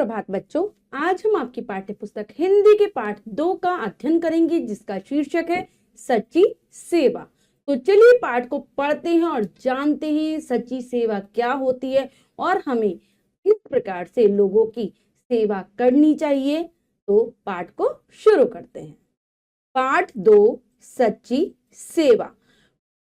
सुप्रभात बच्चों। आज हम आपकी पाठ्य पुस्तक हिंदी के पाठ 2 का अध्ययन करेंगे, जिसका शीर्षक है सच्ची सेवा। तो चलिए पाठ को पढ़ते हैं और जानते हैं सच्ची सेवा क्या होती है और हमें किस प्रकार से लोगों की सेवा करनी चाहिए। तो पाठ को शुरू करते हैं। पाठ 2, सच्ची सेवा।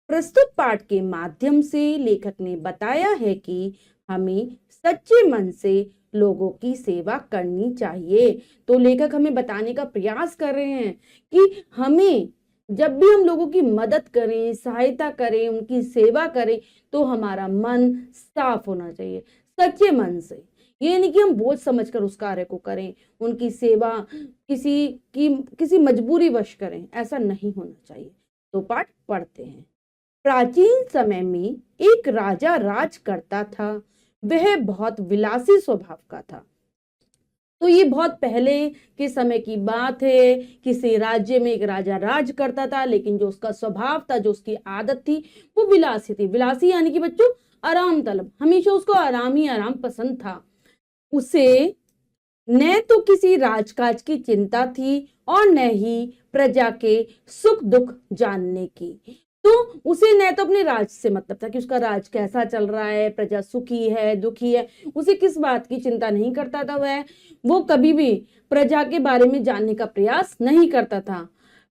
प्रस्तुत पाठ के माध्यम से लेखक ने बताया है कि हमें सच्चे मन से लोगों की सेवा करनी चाहिए। तो लेखक हमें बताने का प्रयास कर रहे हैं कि हमें जब भी हम लोगों की मदद करें, सहायता करें, उनकी सेवा करें, तो हमारा मन साफ होना चाहिए, सच्चे मन से। ये नहीं कि हम बोझ समझकर उस कार्य को करें, उनकी सेवा किसी मजबूरी वश करें, ऐसा नहीं होना चाहिए। तो पाठ पढ़ते हैं। प्राचीन समय में एक राजा राज करता था। वह बहुत विलासी स्वभाव का था। तो ये बहुत पहले के समय की बात है। किसी राज्य में एक राजा राज करता था, लेकिन जो उसका स्वभाव था, जो उसकी आदत थी, वो विलासी थी। विलासी यानी कि बच्चों आराम तलब, हमेशा उसको आराम ही आराम पसंद था। उसे न तो किसी राजकाज की चिंता थी और न ही प्रजा के सुख दुख जानने की। तो उसे न तो अपने राज से मतलब था कि उसका राज कैसा चल रहा है, प्रजा सुखी है दुखी है, उसे किस बात की चिंता नहीं करता था। वो कभी भी प्रजा के बारे में जानने का प्रयास नहीं करता था।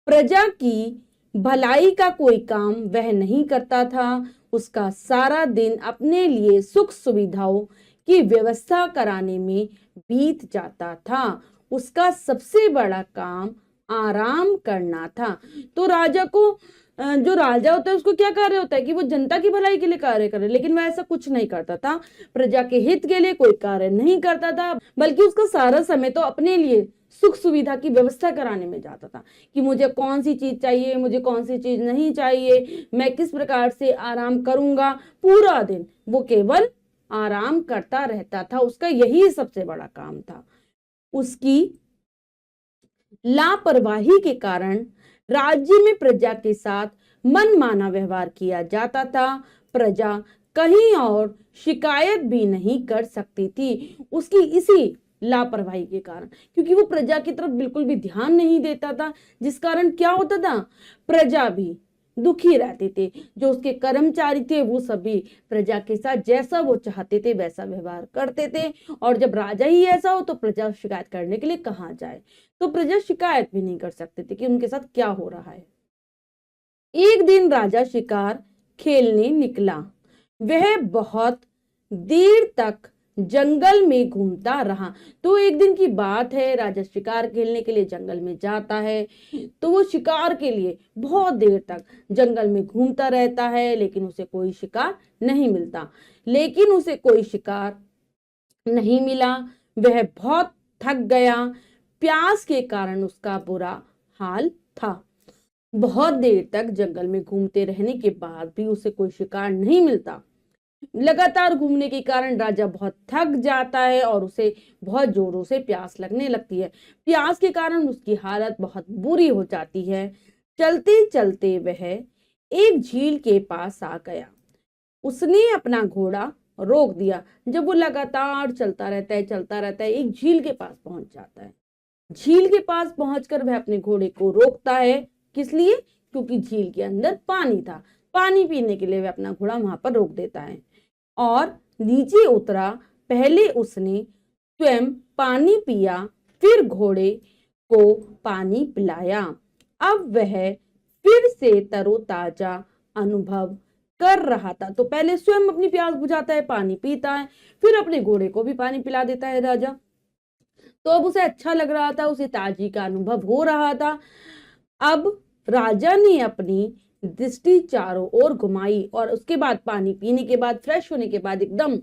प्रजा की भलाई का कोई काम वह नहीं करता था। उसका सारा दिन अपने लिए सुख सुविधाओं की व्यवस्था कराने में बीत जाता था। उसका सबसे बड़ा काम आराम करना था। तो राजा को, जो राजा होता है, उसको क्या कार्य होता है कि वो जनता की भलाई के लिए कार्य करे, लेकिन वह ऐसा कुछ नहीं करता था। प्रजा के हित के लिए कोई कार्य नहीं करता था, बल्कि उसका सारा समय तो अपने लिए सुख सुविधा की व्यवस्था कराने में जाता था कि मुझे कौन सी चीज चाहिए, मुझे कौन सी चीज नहीं चाहिए, मैं किस प्रकार से आराम करूंगा। पूरा दिन वो केवल आराम करता रहता था। उसका यही सबसे बड़ा काम था। उसकी लापरवाही के कारण राज्य में प्रजा के साथ मनमाना व्यवहार किया जाता था। प्रजा कहीं और शिकायत भी नहीं कर सकती थी, उसकी इसी लापरवाही के कारण, क्योंकि वो प्रजा की तरफ बिल्कुल भी ध्यान नहीं देता था। जिस कारण क्या होता था, प्रजा भी दुखी रहते थे। जो उसके कर्मचारी थे वो सभी प्रजा के साथ जैसा वो चाहते थे वैसा व्यवहार करते थे। और जब राजा ही ऐसा हो तो प्रजा शिकायत करने के लिए कहाँ जाए। तो प्रजा शिकायत भी नहीं कर सकते थे कि उनके साथ क्या हो रहा है। एक दिन राजा शिकार खेलने निकला। वह बहुत देर तक जंगल में घूमता रहा। तो एक दिन की बात है, राजा शिकार खेलने के लिए जंगल में जाता है। तो वो शिकार के लिए बहुत देर तक जंगल में घूमता रहता है, लेकिन उसे कोई शिकार नहीं मिलता। लेकिन उसे कोई शिकार नहीं मिला। वह बहुत थक गया। प्यास के कारण उसका बुरा हाल था। बहुत देर तक जंगल में घूमते रहने के बाद भी उसे कोई शिकार नहीं मिलता। लगातार घूमने के कारण राजा बहुत थक जाता है और उसे बहुत जोरों से प्यास लगने लगती है। प्यास के कारण उसकी हालत बहुत बुरी हो जाती है। चलते चलते वह एक झील के पास आ गया। उसने अपना घोड़ा रोक दिया। जब वो लगातार चलता रहता है, एक झील के पास पहुंच जाता है। झील के पास पहुंचकर वह अपने घोड़े को रोकता है। किस लिए? क्योंकि झील के अंदर पानी था। पानी पीने के लिए वह अपना घोड़ा वहां पर रोक देता है और नीचे उतरा। पहले उसने स्वयं पानी पिया, फिर घोड़े को पानी पिलाया। अब वह फिर से तरोताजा अनुभव कर रहा था। तो पहले स्वयं अपनी प्यास बुझाता है, पानी पीता है, फिर अपने घोड़े को भी पानी पिला देता है राजा। तो अब उसे अच्छा लग रहा था, उसे ताजगी का अनुभव हो रहा था। अब राजा ने अपनी दृष्टि चारों ओर घुमाई और उसके बाद पानी पीने के बाद, फ्रेश होने के बाद, एकदम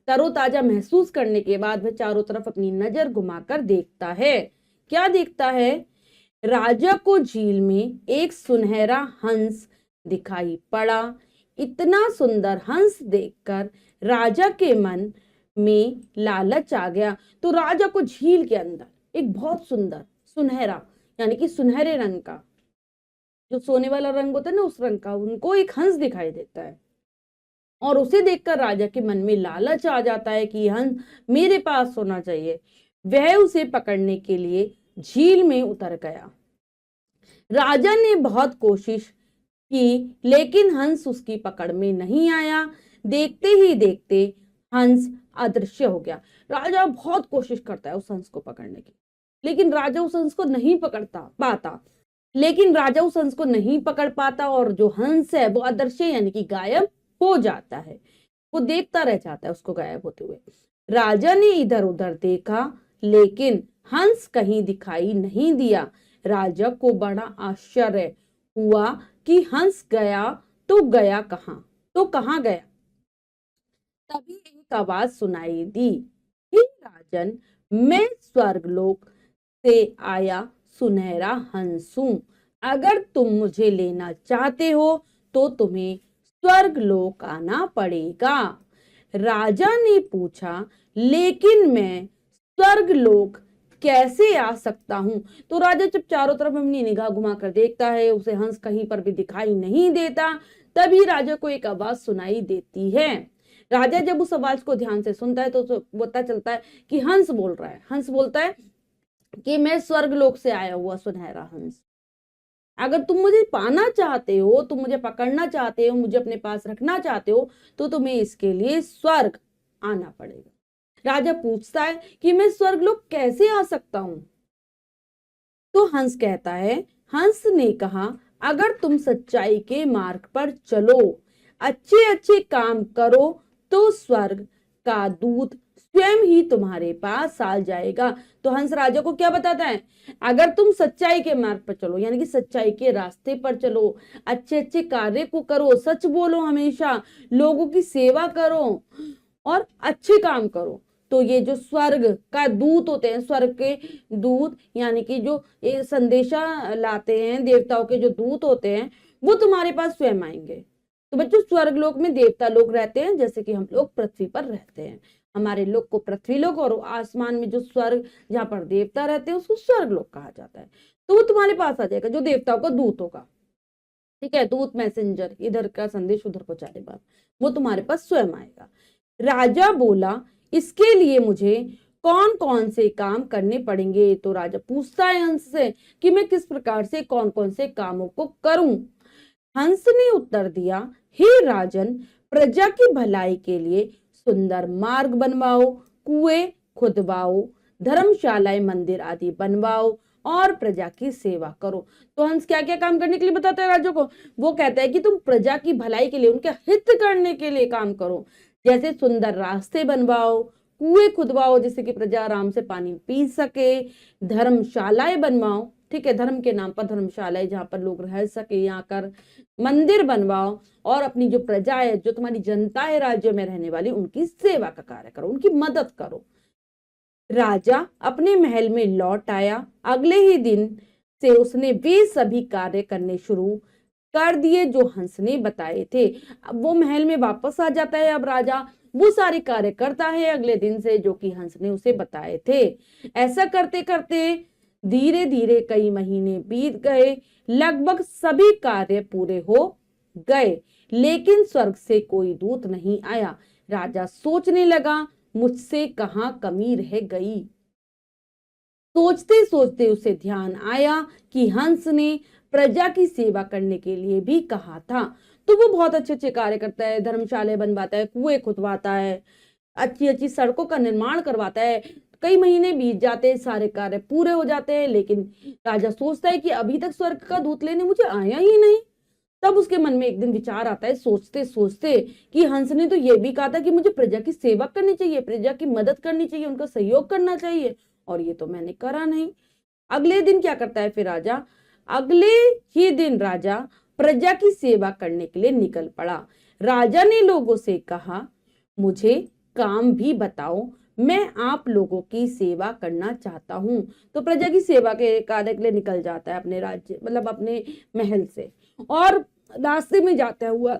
तरोताजा महसूस करने के बाद वह चारों तरफ अपनी नजर घुमाकर देखता है। क्या देखता है? राजा को झील में एक सुनहरा हंस दिखाई पड़ा। इतना सुंदर हंस देखकर राजा के मन में लालच आ गया। तो राजा को झील के अंदर एक बहुत सुंदर सुनहरा, यानी कि सुनहरे रंग का, जो सोने वाला रंग होता है ना, उस रंग का उनको एक हंस दिखाई देता है। और उसे देखकर राजा के मन में लालच आ जाता है कि हंस मेरे पास होना चाहिए, वह उसे पकड़ने के लिए झील में उतर गया। राजा ने बहुत कोशिश की, लेकिन हंस उसकी पकड़ में नहीं आया। देखते ही देखते हंस अदृश्य हो गया। राजा बहुत कोशिश करता है उस हंस को पकड़ने की, लेकिन राजा उस हंस को नहीं पकड़ पाता और जो हंस है वो अदृश्य यानी कि गायब हो जाता है। वो देखता रह जाता है उसको गायब होते हुए। राजा ने इधर उधर देखा, लेकिन हंस कहीं दिखाई नहीं दिया। राजा को बड़ा आश्चर्य हुआ कि हंस गया तो गया कहाँ, तो कहाँ गया। तभी एक आवाज सुनाई दी, हे राजन, मैं स्वर्गलोक से आया सुनहरा हंस हूं। अगर तुम मुझे लेना चाहते हो तो तुम्हें स्वर्गलोक आना पड़ेगा। राजा ने पूछा, लेकिन मैं स्वर्गलोक कैसे आ सकता हूं। तो राजा जब चारों तरफ अपनी निगाह घुमा कर देखता है, उसे हंस कहीं पर भी दिखाई नहीं देता। तभी राजा को एक आवाज सुनाई देती है। राजा जब उस आवाज को ध्यान से सुनता है तो उसे पता चलता है कि हंस बोल रहा है। हंस बोलता है कि मैं स्वर्गलोक से आया हुआ सुनहरा हंस, अगर तुम मुझे पाना चाहते हो, तुम मुझे पकड़ना चाहते हो, मुझे अपने पास रखना चाहते हो, तो तुम्हें इसके लिए स्वर्ग आना पड़ेगा। राजा पूछता है कि मैं स्वर्गलोक कैसे आ सकता हूं। तो हंस कहता है, हंस ने कहा, अगर तुम सच्चाई के मार्ग पर चलो, अच्छे अच्छे काम करो, तो स्वर्ग का दूत स्वयं ही तुम्हारे पास आ जाएगा। तो हंस राजा को क्या बताता है, अगर तुम सच्चाई के मार्ग पर चलो, यानी कि सच्चाई के रास्ते पर चलो, अच्छे अच्छे कार्य को करो, सच बोलो, हमेशा लोगों की सेवा करो और अच्छे काम करो, तो ये जो स्वर्ग का दूत होते हैं, स्वर्ग के दूत यानी कि जो ये संदेशा लाते हैं, देवताओं के जो दूत होते हैं, वो तुम्हारे पास स्वयं आएंगे। तो बच्चों, स्वर्ग लोक में देवता लोग रहते हैं, जैसे कि हम लोग पृथ्वी पर रहते हैं। हमारे लोक को पृथ्वी लोक, और आसमान में जो स्वर्ग जहाँ पर देवता रहते हैं उसको स्वर्ग लोक कहा जाता है। तो वो तुम्हारे पास आ जाएगा, जो देवताओं का दूत होगा। ठीक है, दूत मैसेंजर, इधर का संदेश उधर पहुंचाने, वो तुम्हारे पास स्वयं आएगा। राजा बोला, इसके लिए मुझे कौन कौन से काम करने पड़ेंगे। तो राजा पूछता है हंस से कि मैं किस प्रकार से कौन कौन से कामों को करूं। हंस ने उत्तर दिया, हे राजन, प्रजा की भलाई के लिए सुंदर मार्ग बनवाओ, कुएं खुदवाओ, धर्मशालाएं, मंदिर आदि बनवाओ और प्रजा की सेवा करो। तो हंस क्या क्या काम करने के लिए बताता है राजा को। वो कहता है कि तुम प्रजा की भलाई के लिए, उनके हित करने के लिए काम करो, जैसे सुंदर रास्ते बनवाओ, कुएं खुदवाओ जिससे कि प्रजा आराम से पानी पी सके, धर्मशालाएं बनवाओ, ठीक है, धर्म के नाम पर धर्मशालाएं जहां पर लोग रह सके, यहाँ कर मंदिर बनवाओ, और अपनी जो प्रजा है, जो तुम्हारी जनता है राज्य में रहने वाली, उनकी सेवा का कार्य करो, उनकी मदद करो। राजा अपने महल में लौट आया। अगले ही दिन से उसने वे सभी कार्य करने शुरू कर दिए जो हंस ने बताए थे। अब वो महल में वापस आ जाता है। अब राजा वो सारे कार्य करता है अगले दिन से, जो कि हंस ने उसे बताए थे। ऐसा करते करते धीरे धीरे कई महीने बीत गए। लगभग सभी कार्य पूरे हो गए, लेकिन स्वर्ग से कोई दूत नहीं आया। राजा सोचने लगा, मुझसे कहाँ कमी रह गई। सोचते सोचते उसे ध्यान आया कि हंस ने प्रजा की सेवा करने के लिए भी कहा था। तो वो बहुत अच्छे अच्छे कार्य करता है, धर्मशालाएं बनवाता है, कुएं खुदवाता है, अच्छी अच्छी सड़कों का निर्माण करवाता है। कई महीने बीत जाते हैं, सारे कार्य पूरे हो जाते हैं, लेकिन राजा सोचता है कि अभी तक स्वर्ग का दूत लेने मुझे आया ही नहीं। तब उसके मन में एक दिन विचार आता है, सोचते सोचते, कि हंस ने तो ये भी कहा था कि मुझे प्रजा की सेवा करनी चाहिए, प्रजा की मदद करनी चाहिए, उनका सहयोग करना चाहिए, और ये तो मैंने करा नहीं। अगले दिन क्या करता है फिर राजा, अगले ही दिन राजा प्रजा की सेवा करने के लिए निकल पड़ा। राजा ने लोगों से कहा, मुझे काम भी बताओ, मैं आप लोगों की सेवा करना चाहता हूं। तो प्रजा की सेवा के कार्य के लिए निकल जाता है अपने राज्य, मतलब अपने महल से, और रास्ते में जाता हुआ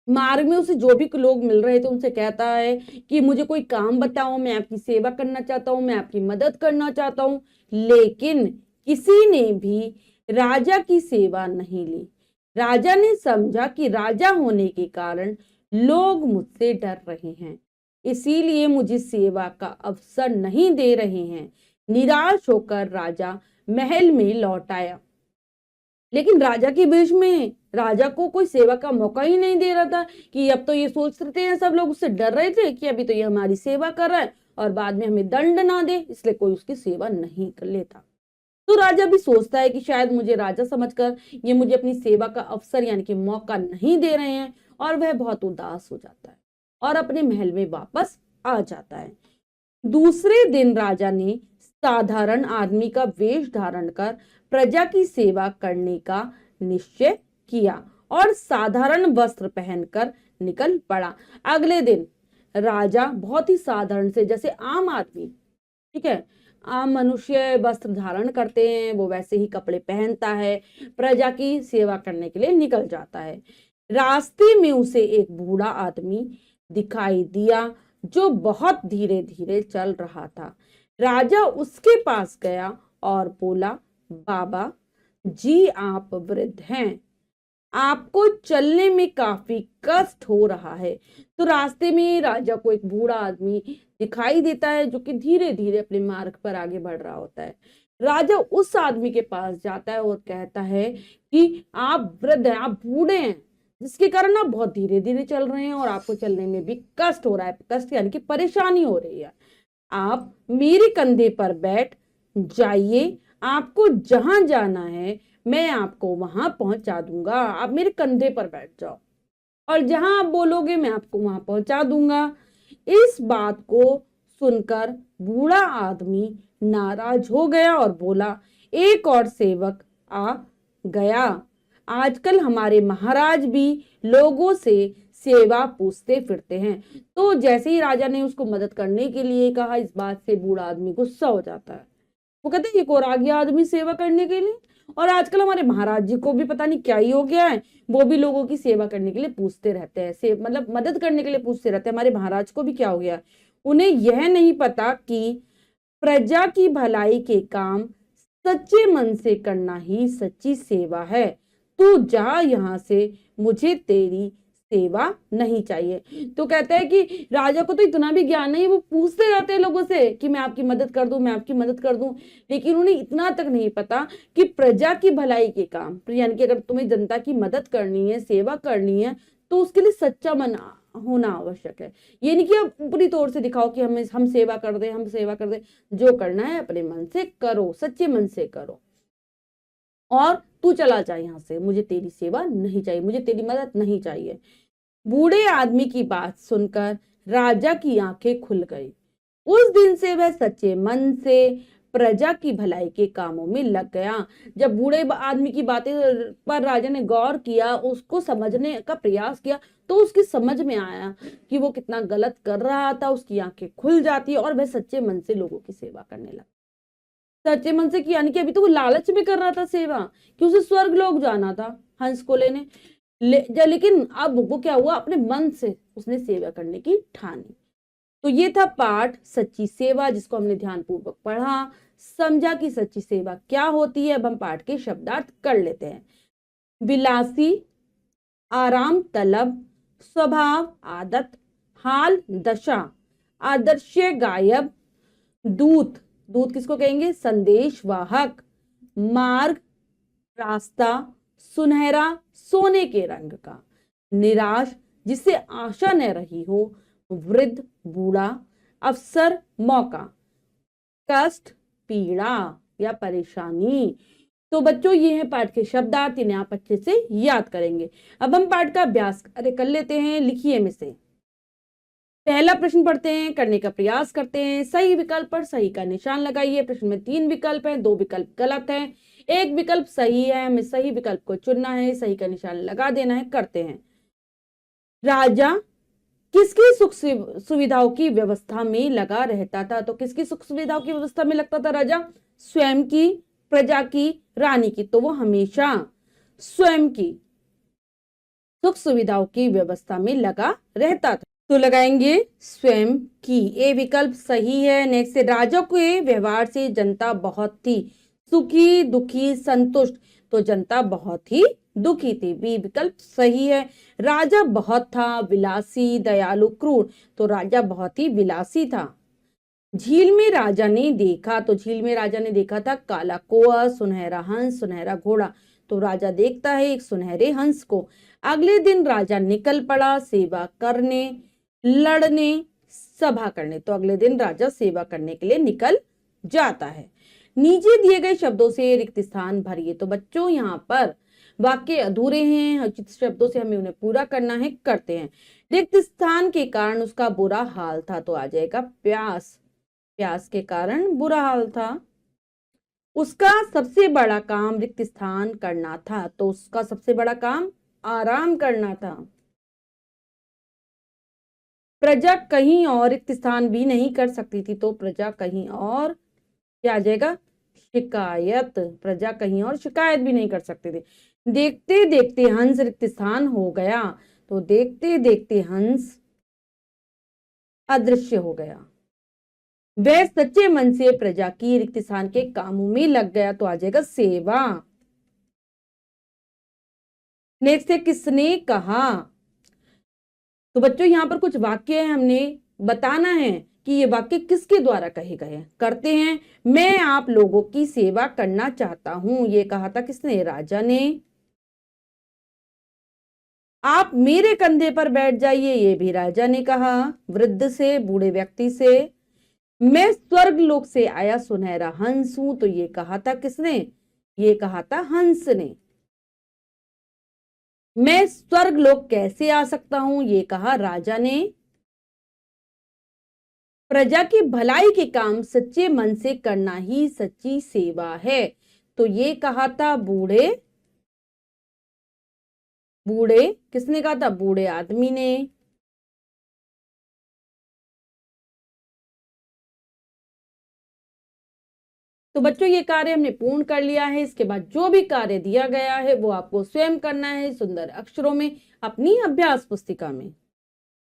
मार्ग में उसे जो भी लोग मिल रहे थे उनसे कहता है कि मुझे कोई काम बताओ, मैं आपकी सेवा करना चाहता हूं, मैं आपकी मदद करना चाहता हूं। लेकिन किसी ने भी राजा की सेवा नहीं ली। राजा ने समझा कि राजा होने के कारण लोग मुझसे डर रहे हैं, इसीलिए मुझे सेवा का अवसर नहीं दे रहे हैं। निराश होकर राजा महल में लौट आया, लेकिन राजा के बीच में राजा को कोई सेवा का मौका ही नहीं दे रहा था। कि अब तो ये सोच रहे हैं सब लोग, उससे डर रहे थे कि अभी तो ये हमारी सेवा कर रहा है और बाद में हमें दंड ना दे, इसलिए कोई उसकी सेवा नहीं कर लेता। तो राजा भी सोचता है कि शायद मुझे राजा समझकर ये मुझे अपनी सेवा का अवसर यानी कि मौका नहीं दे रहे हैं, और वह बहुत उदास हो जाता है और अपने महल में वापस आ जाता है। दूसरे दिन राजा ने साधारण आदमी का वेश धारण कर प्रजा की सेवा करने का निश्चय किया और साधारण वस्त्र पहनकर निकल पड़ा। अगले दिन राजा बहुत ही साधारण से, जैसे आम आदमी, ठीक है, आम मनुष्य वस्त्र धारण करते हैं, वो वैसे ही कपड़े पहनता है, प्रजा की सेवा करने के लिए निकल जाता है। रास्ते में उसे एक बूढ़ा आदमी दिखाई दिया जो बहुत धीरे धीरे चल रहा था। राजा उसके पास गया और बोला, बाबा जी आप वृद्ध हैं, आपको चलने में काफी कष्ट हो रहा है। तो रास्ते में राजा को एक बूढ़ा आदमी दिखाई देता है जो कि धीरे धीरे अपने मार्ग पर आगे बढ़ रहा होता है। राजा उस आदमी के पास जाता है और कहता है कि आप वृद्ध हैं, आप बूढ़े हैं, जिसके कारण आप बहुत धीरे धीरे चल रहे हैं और आपको चलने में भी कष्ट हो रहा है। कष्ट यानी कि परेशानी हो रही है। आप मेरे कंधे पर बैठ जाइए, आपको जहां जाना है मैं आपको वहां पहुंचा दूंगा। आप मेरे कंधे पर बैठ जाओ और जहां आप बोलोगे मैं आपको वहां पहुंचा दूंगा। इस बात को सुनकर बूढ़ा आदमी नाराज हो गया और बोला, एक और सेवक आ गया। आजकल हमारे महाराज भी लोगों से सेवा पूछते फिरते हैं। तो जैसे ही राजा ने उसको मदद करने के लिए कहा, इस बात से बूढ़ा आदमी गुस्सा हो जाता है। वो कहते हैं, ये और आ गया आदमी सेवा करने के लिए, और आजकल हमारे महाराज जी को भी पता नहीं क्या ही हो गया है, वो भी लोगों की सेवा करने के लिए पूछते रहते हैं, मतलब मदद करने के लिए पूछते रहते हैं। हमारे महाराज को भी क्या हो गया, उन्हें यह नहीं पता कि प्रजा की भलाई के काम सच्चे मन से करना ही सच्ची सेवा है। तू जा यहाँ से, मुझे तेरी सेवा नहीं चाहिए। तो कहते हैं कि राजा को तो इतना भी ज्ञान नहीं, वो पूछते रहते हैं लोगों से कि मैं आपकी मदद कर दूं, मैं आपकी मदद कर दूं, लेकिन उन्हें इतना तक नहीं पता कि प्रजा की भलाई के काम, यानी कि अगर तुम्हें जनता की मदद करनी है, सेवा करनी है, तो उसके लिए सच्चा मन होना आवश्यक है। ये नहीं कि आप ऊपरी तौर से दिखाओ कि हम सेवा कर दे, हम सेवा कर दे। जो करना है अपने मन से करो, सच्चे मन से करो, और तू चला जा यहाँ से, मुझे तेरी सेवा नहीं चाहिए, मुझे तेरी मदद नहीं चाहिए। बूढ़े आदमी की बात सुनकर राजा की आंखें खुल गई। उस दिन से वह सच्चे मन से प्रजा की भलाई के कामों में लग गया। जब बूढ़े आदमी की बातें पर राजा ने गौर किया, उसको समझने का प्रयास किया, तो उसकी समझ में आया कि वो कितना गलत कर रहा था। उसकी आंखें खुल जाती और वह सच्चे मन से लोगों की सेवा करने लगा। सच्चे मन से किया, यानी कि अभी तो वो लालच में कर रहा था सेवा, कि उसे स्वर्ग लोक जाना था हंस को लेने, लेकिन अब वो क्या हुआ, अपने मन से उसने सेवा करने की ठानी। तो ये था पाठ सच्ची सेवा, जिसको हमने ध्यानपूर्वक पढ़ा, समझा कि सच्ची सेवा क्या होती है। अब हम पाठ के शब्दार्थ कर लेते हैं। विलासी, आराम तलब, स्वभाव आदत, हाल दशा, आदर्श गायब, दूत, दूत किसको कहेंगे, संदेश वाहक, मार्ग रास्ता, सुनहरा सोने के रंग का, निराश जिसे आशा न रही हो, वृद्ध बूढ़ा, अवसर मौका, कष्ट पीड़ा या परेशानी। तो बच्चों ये है पाठ के शब्दार्थ, इन्हें आप अच्छे से याद करेंगे। अब हम पाठ का अभ्यास कर लेते हैं। लिखिए में से पहला प्रश्न पढ़ते हैं, करने का प्रयास करते हैं। सही विकल्प पर सही का निशान लगाइए। प्रश्न में 3 विकल्प हैं, 2 विकल्प गलत हैं, 1 विकल्प सही है। हमें सही विकल्प को चुनना है, सही का निशान लगा देना है। करते हैं। राजा किसकी सुख सुविधाओं की व्यवस्था में लगा रहता था? तो किसकी सुख सुविधाओं की व्यवस्था में लगता था राजा? स्वयं की, प्रजा की, रानी की। तो वो हमेशा स्वयं की सुख सुविधाओं की व्यवस्था में लगा रहता था। तो लगाएंगे स्वयं की, ए विकल्प सही है। नेक्स्ट है, राजा के व्यवहार से जनता बहुत थी सुखी, दुखी, संतुष्ट। तो जनता बहुत ही दुखी थी, बी विकल्प सही है। राजा बहुत था विलासी, दयालु, क्रूर। तो राजा बहुत ही विलासी था। झील में राजा ने देखा, तो झील में राजा ने देखा था काला कौआ, सुनहरा हंस, सुनहरा घोड़ा। तो राजा देखता है एक सुनहरे हंस को। अगले दिन राजा निकल पड़ा सेवा करने, लड़ने, सभा करने। तो अगले दिन राजा सेवा करने के लिए निकल जाता है। नीचे दिए गए शब्दों से रिक्त स्थान भरिए। तो बच्चों यहाँ पर वाक्य अधूरे हैं, उचित शब्दों से हमें उन्हें पूरा करना है, करते हैं। रिक्त स्थान के कारण उसका बुरा हाल था। तो आ जाएगा प्यास, प्यास के कारण बुरा हाल था। उसका सबसे बड़ा काम रिक्त स्थान करना था। तो उसका सबसे बड़ा काम आराम करना था। प्रजा कहीं और रिक्त स्थान भी नहीं कर सकती थी। तो प्रजा कहीं और क्या आ जाएगा, शिकायत। प्रजा कहीं और शिकायत भी नहीं कर सकते थे। देखते देखते हंस रिक्त स्थान हो गया। तो देखते देखते हंस अदृश्य हो गया। वह सच्चे मन से प्रजा की रिक्त स्थान के कामों में लग गया। तो आ जाएगा सेवा। नेक्स्ट है किसने कहा। तो बच्चों यहाँ पर कुछ वाक्य है, हमने बताना है कि ये वाक्य किसके द्वारा कहे गए हैं। करते हैं। मैं आप लोगों की सेवा करना चाहता हूं, ये कहा था किसने, राजा ने। आप मेरे कंधे पर बैठ जाइए, ये भी राजा ने कहा वृद्ध से, बूढ़े व्यक्ति से। मैं स्वर्ग लोक से आया सुनहरा हंस हूं, तो ये कहा था किसने, ये कहा था हंस ने। मैं स्वर्ग लोक कैसे आ सकता हूं, ये कहा राजा ने। प्रजा की भलाई के काम सच्चे मन से करना ही सच्ची सेवा है। तो ये कहा था बूढ़े, बूढ़े किसने कहा था, बूढ़े आदमी ने। तो बच्चों ये कार्य हमने पूर्ण कर लिया है। इसके बाद जो भी कार्य दिया गया है वो आपको स्वयं करना है सुंदर अक्षरों में अपनी अभ्यास पुस्तिका में।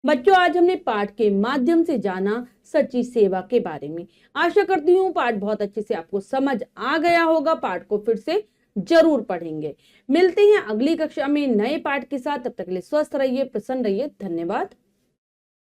बच्चों आज हमने पाठ के माध्यम से जाना सच्ची सेवा के बारे में। आशा करती हूँ पाठ बहुत अच्छे से आपको समझ आ गया होगा। पाठ को फिर से जरूर पढ़ेंगे। मिलते हैं अगली कक्षा में नए पाठ के साथ। तब तक के लिए स्वस्थ रहिए, प्रसन्न रहिए। धन्यवाद।